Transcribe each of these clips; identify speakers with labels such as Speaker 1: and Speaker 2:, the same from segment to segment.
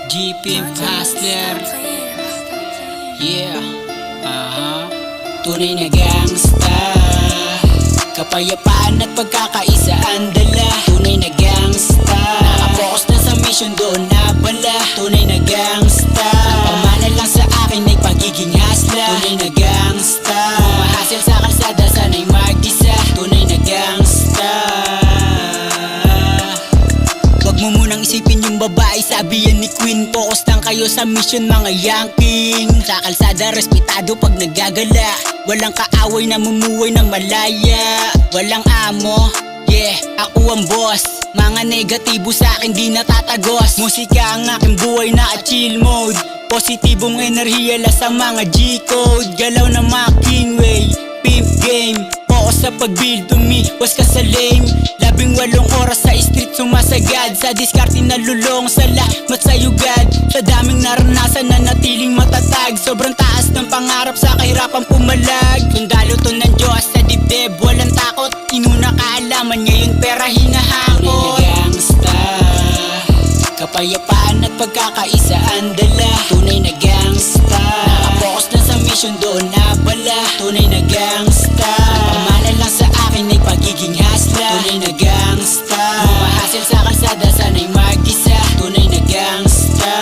Speaker 1: G-Pimp Hustler. Yeah, tunay na gangsta. Kapayapaan at pagkakaisa ang dala. Tunay na gangsta. Nakapokus na sa mission, doon na bala. Tunay na gangsta. Ang pamana lang sa akin ay pagiging hustler. Tunay na gangsta. Humahasil sa kalsada, sana'y mag-isa. Tunay na gangsta. Wag mo munang isipin yung babae, sabi yan ni Queen. Focus lang kayo sa mission, mga yanking. Sa kalsada, respetado pag nagagala. Walang kaaway na mumuhay ng malaya. Walang amo, yeah, ako ang boss. Mga negatibo sa akin di natatagos. Musika ang aking buhay na chill mode. Positibong enerhiya la sa mga G-code. Galaw na mga Kingway, pimp game. Focus sa pag-build, umiwas ka sa lame. 18 oras sa street sumasagad. Sa diskarte na lulong, salamat sa yugad. Sa daming naranasan na natiling matatag. Sobrang taas ng pangarap sa kahirapan pumalag. Sundalo to ng Diyos sa dibdib, walang takot. Inuna kaalaman, ngayon pera hinahakot. Tunay na gangsta. Kapayapaan at pagkakaisa ang dala. Tunay na gangsta. Nakapokus na sa mission, doon na bala. Tunay na gangsta. Ang pamana lang sa akin ay pagiging hustler. Tunay na gangsta. Humahasil sa kalsada, sana'y mag-isa. Tunay na gangsta.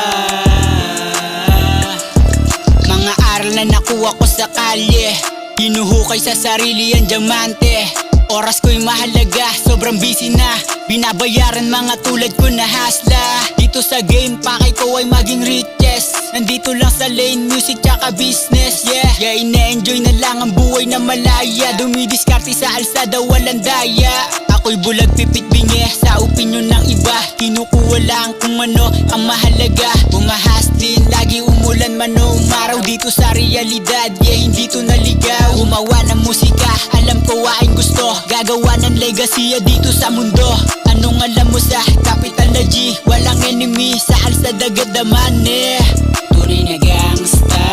Speaker 1: Mga aral na nakuha ko sa kalye, hinuhukay sa sarili ang diamante. Oras ko'y mahalaga, sobrang busy na. Binabayaran mga tulad ko na hasla. Dito sa game, pakay ko ay maging richest. Nandito lang sa lane, music tsaka business. Yeah, ina-enjoy na lang ang buhay na malaya. Dumidiskarte sa alsada, walang daya. Ako'y bulag pipit bingi sa opinyon ng iba. Kinukuha lang kung ano ang mahalaga. Bumahastin, lagi umulan man o umaraw. Dito sa realidad, yeah, hindi to naligaw. Gumawa ng musika, alam ko aking gusto. Gagawa ng legacy dito sa mundo. Anong alam mo sa capital na G? Walang enemy sa alsada, gadaman eh. Tunay na gangsta.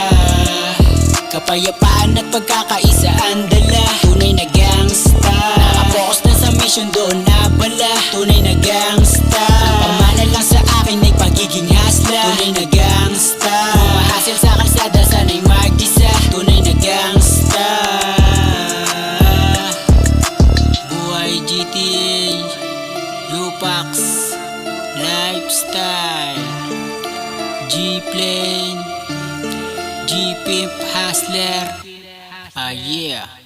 Speaker 1: Kapayapaan at pagkakaisa ang dala. Tunay na gangsta. Nakapokus na sa mission, doon na bala. Tunay na gangsta. Ang pamana lang sa akin ay pagiging hustler. Tunay na gangsta. Humahasil sa kalsada, sana'y mag-isa. Tunay na gangsta. Buhay GTA, Lupax, Lifestyle, G-Plane, G-Pimp Hustler. Yeah.